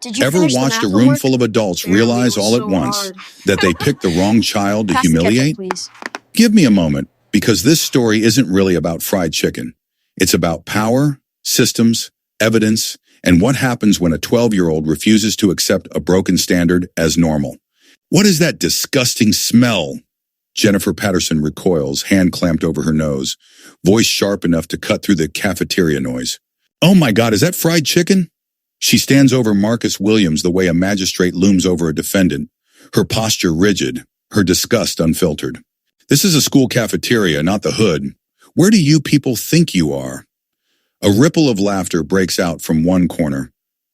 Did you Ever finish the watched a math room homework? full of adults Apparently it realize was all at so once hard. that they picked the wrong child to Pass the ketchup, humiliate? please. Give me a moment, because this story isn't really about fried chicken. It's about power, systems, evidence, and what happens when a 12-year-old refuses to accept a broken standard as normal. What is that disgusting smell? Jennifer Patterson recoils, hand clamped over her nose, voice sharp enough to cut through the cafeteria noise. Oh my God, is that fried chicken? She stands over Marcus Williams the way a magistrate looms over a defendant, her posture rigid, her disgust unfiltered. This is a school cafeteria, not the hood. Where do you people think you are? A ripple of laughter breaks out from one corner.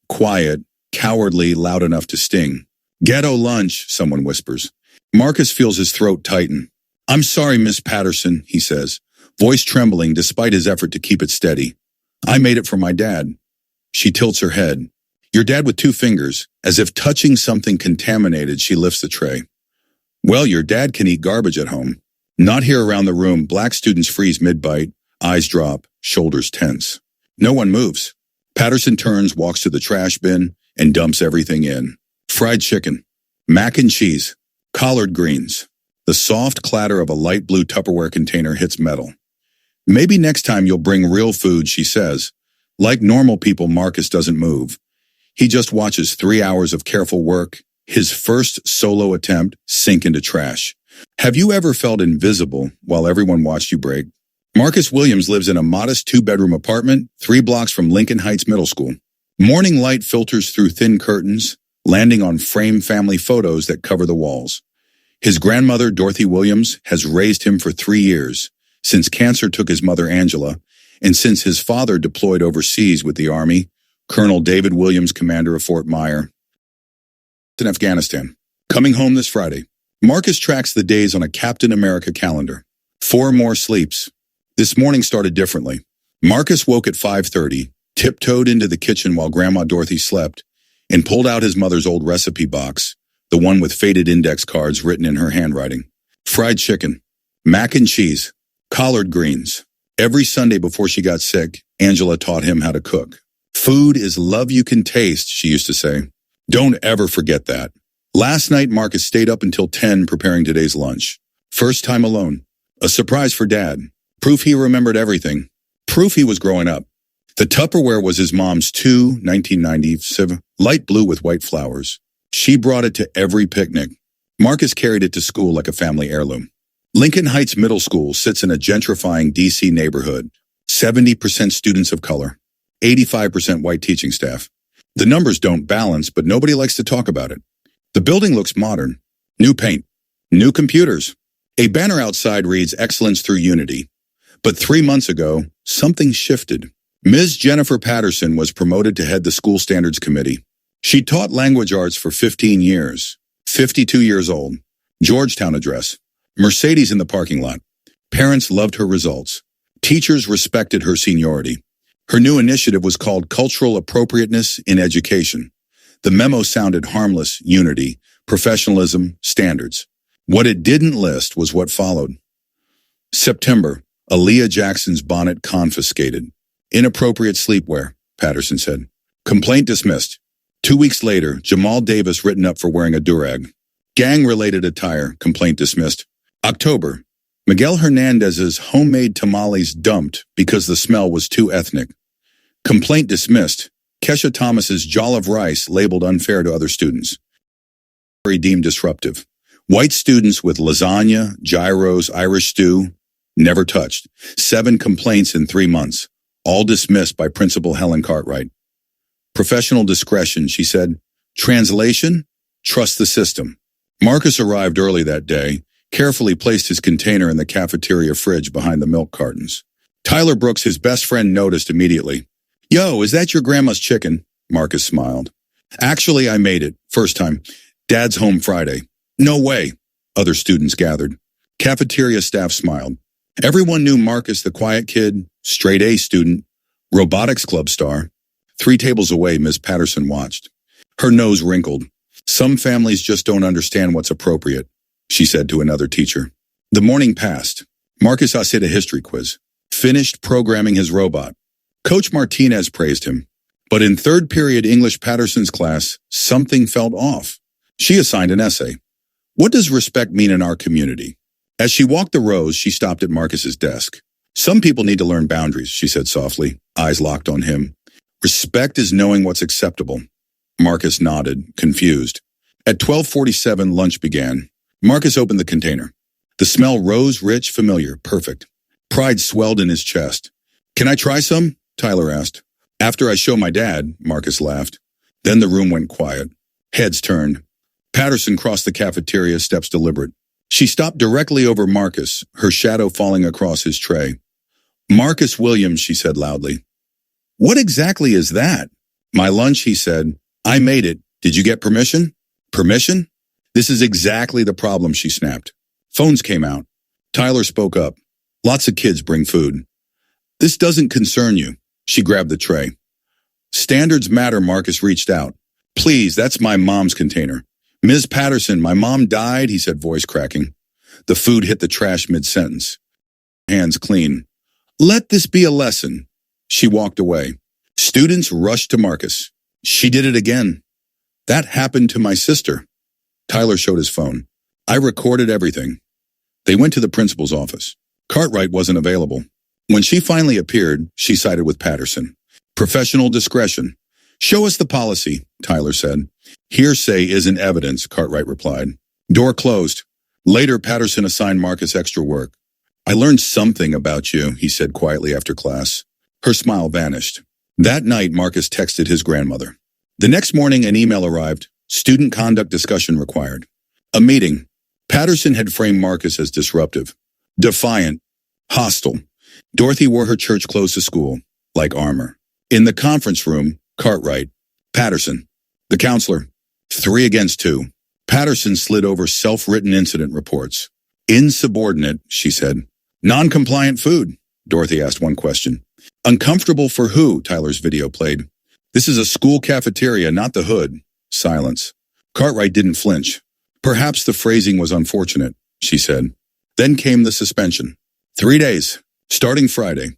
Quiet, cowardly, loud enough to sting. Ghetto lunch, someone whispers. Marcus feels his throat tighten. I'm sorry, Miss Patterson, he says, voice trembling despite his effort to keep it steady. I made it for my dad. She tilts her head. Your dad with 2 fingers, as if touching something contaminated, she lifts the tray. Well, your dad can eat garbage at home. Not here around the room, black students freeze mid-bite, eyes drop, shoulders tense. No one moves. Patterson turns, walks to the trash bin, and dumps everything in. Fried chicken, mac and cheese, collard greens. The soft clatter of a light blue Tupperware container hits metal. Maybe next time you'll bring real food, she says. Like normal people, Marcus doesn't move. He just watches 3 hours of careful work, his first solo attempt, sink into trash. Have you ever felt invisible while everyone watched you break? Marcus Williams lives in a modest 2-bedroom apartment 3 blocks from Lincoln Heights Middle School. Morning light filters through thin curtains, landing on framed family photos that cover the walls. His grandmother, Dorothy Williams, has raised him for 3 years, since cancer took his mother, Angela, and since his father deployed overseas with the Army, Colonel David Williams, commander of Fort Myer, in Afghanistan. Coming home this Friday. Marcus tracks the days on a Captain America calendar. 4 more sleeps. This morning started differently. Marcus woke at 5:30, tiptoed into the kitchen while Grandma Dorothy slept, and pulled out his mother's old recipe box, the one with faded index cards written in her handwriting. Fried chicken, mac and cheese, collard greens. Every Sunday before she got sick, Angela taught him how to cook. Food is love you can taste, she used to say. Don't ever forget that. Last night, Marcus stayed up until 10 preparing today's lunch. First time alone. A surprise for Dad. Proof he remembered everything. Proof he was growing up. The Tupperware was his mom's 1997, light blue with white flowers. She brought it to every picnic. Marcus carried it to school like a family heirloom. Lincoln Heights Middle School sits in a gentrifying D.C. neighborhood. 70% students of color. 85% white teaching staff. The numbers don't balance, but nobody likes to talk about it. The building looks modern. New paint. New computers. A banner outside reads Excellence Through Unity. But 3 months ago, something shifted. Ms. Jennifer Patterson was promoted to head the School Standards Committee. She taught language arts for 15 years. 52 years old. Georgetown address. Mercedes in the parking lot. Parents loved her results. Teachers respected her seniority. Her new initiative was called Cultural Appropriateness in Education. The memo sounded harmless: unity, professionalism, standards. What it didn't list was what followed. September, Aaliyah Jackson's bonnet confiscated. Inappropriate sleepwear, Patterson said. Complaint dismissed. 2 weeks later, Jamal Davis written up for wearing a durag. Gang-related attire, complaint dismissed. October, Miguel Hernandez's homemade tamales dumped because the smell was too ethnic. Complaint dismissed. Kesha Thomas's jollof rice labeled unfair to other students. Deemed disruptive. White students with lasagna, gyros, Irish stew, never touched. 7 complaints in 3 months, all dismissed by Principal Helen Cartwright. Professional discretion, she said. Translation? Trust the system. Marcus arrived early that day, carefully placed his container in the cafeteria fridge behind the milk cartons. Tyler Brooks, his best friend, noticed immediately. Yo, is that your grandma's chicken? Marcus smiled. Actually, I made it. First time. Dad's home Friday. No way. Other students gathered. Cafeteria staff smiled. Everyone knew Marcus, the quiet kid, straight A student, robotics club star. 3 tables away, Ms. Patterson watched. Her nose wrinkled. Some families just don't understand what's appropriate, she said to another teacher. The morning passed. Marcus hit a history quiz. Finished programming his robot. Coach Martinez praised him. But in third period English Patterson's class, something felt off. She assigned an essay. What does respect mean in our community? As she walked the rows, she stopped at Marcus's desk. Some people need to learn boundaries, she said softly, eyes locked on him. Respect is knowing what's acceptable. Marcus nodded, confused. At 12:47, lunch began. Marcus opened the container. The smell rose, rich, familiar, perfect. Pride swelled in his chest. Can I try some? Tyler asked. After I show my dad, Marcus laughed. Then the room went quiet. Heads turned. Patterson crossed the cafeteria, steps deliberate. She stopped directly over Marcus, her shadow falling across his tray. Marcus Williams, she said loudly. What exactly is that? My lunch, he said. I made it. Did you get permission? Permission? This is exactly the problem, she snapped. Phones came out. Tyler spoke up. Lots of kids bring food. This doesn't concern you. She grabbed the tray. Standards matter, Marcus reached out. Please, that's my mom's container. Ms. Patterson, my mom died, he said, voice cracking. The food hit the trash mid-sentence. Hands clean. Let this be a lesson. She walked away. Students rushed to Marcus. She did it again. That happened to my sister. Tyler showed his phone. I recorded everything. They went to the principal's office. Cartwright wasn't available. When she finally appeared, she sided with Patterson. Professional discretion. Show us the policy, Tyler said. Hearsay isn't evidence, Cartwright replied. Door closed. Later, Patterson assigned Marcus extra work. I learned something about you, he said quietly after class. Her smile vanished. That night, Marcus texted his grandmother. The next morning, an email arrived. Student conduct discussion required. A meeting. Patterson had framed Marcus as disruptive, defiant, hostile. Dorothy wore her church clothes to school, like armor. In the conference room, Cartwright, Patterson, the counselor, 3 against 2. Patterson slid over self-written incident reports. Insubordinate, she said. Non-compliant food, Dorothy asked one question. Uncomfortable for who? Tyler's video played. This is a school cafeteria, not the hood. Silence. Cartwright didn't flinch. Perhaps the phrasing was unfortunate, she said. Then came the suspension. 3 days, starting Friday.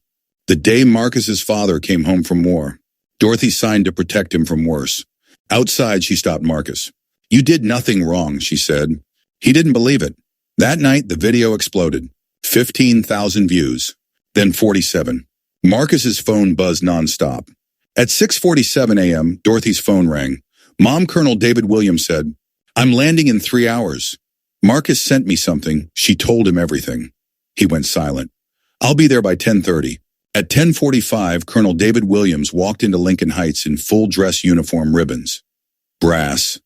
The day Marcus's father came home from war. Dorothy signed to protect him from worse. Outside, she stopped Marcus. You did nothing wrong, she said. He didn't believe it. That night, the video exploded. 15,000 views. Then 47. Marcus's phone buzzed nonstop. At 6:47 a.m., Dorothy's phone rang. Mom, Colonel David Williams said, I'm landing in 3 hours. Marcus sent me something. She told him everything. He went silent. I'll be there by 10:30. At 10:45, Colonel David Williams walked into Lincoln Heights in full dress uniform ribbons. Brass.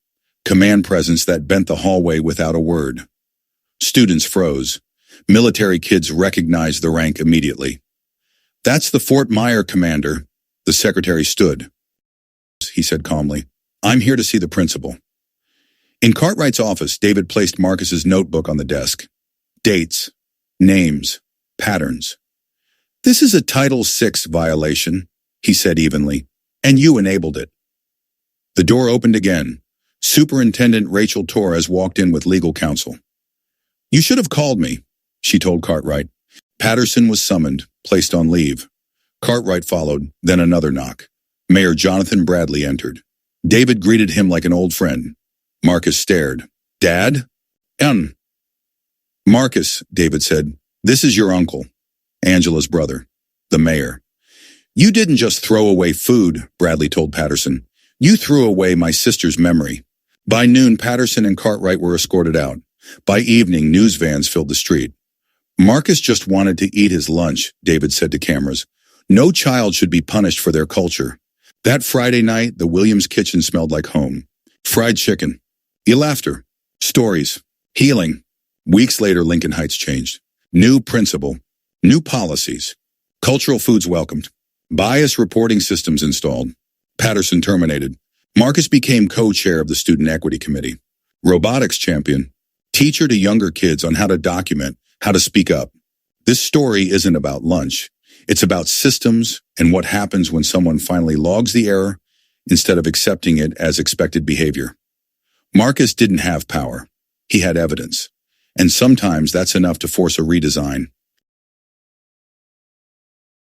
Command presence that bent the hallway without a word. Students froze. Military kids recognized the rank immediately. That's the Fort Myer commander. The secretary stood. He said calmly, I'm here to see the principal. In Cartwright's office, David placed Marcus's notebook on the desk. Dates, names, patterns. This is a Title VI violation, he said evenly, and you enabled it. The door opened again. Superintendent Rachel Torres walked in with legal counsel. You should have called me, she told Cartwright. Patterson was summoned, placed on leave. Cartwright followed, then another knock. Mayor Jonathan Bradley entered. David greeted him like an old friend. Marcus stared. Dad? Marcus, David said, this is your uncle, Angela's brother, the mayor. You didn't just throw away food, Bradley told Patterson. You threw away my sister's memory. By noon, Patterson and Cartwright were escorted out. By evening, news vans filled the street. Marcus just wanted to eat his lunch, David said to cameras. No child should be punished for their culture. That Friday night, the Williams kitchen smelled like home. Fried chicken. Laughter. Stories. Healing. Weeks later, Lincoln Heights changed. New principal. New policies. Cultural foods welcomed. Bias reporting systems installed. Patterson terminated. Marcus became co-chair of the Student Equity Committee. Robotics champion. Teacher to younger kids on how to document, how to speak up. This story isn't about lunch. It's about systems and what happens when someone finally logs the error instead of accepting it as expected behavior. Marcus didn't have power. He had evidence. And sometimes that's enough to force a redesign.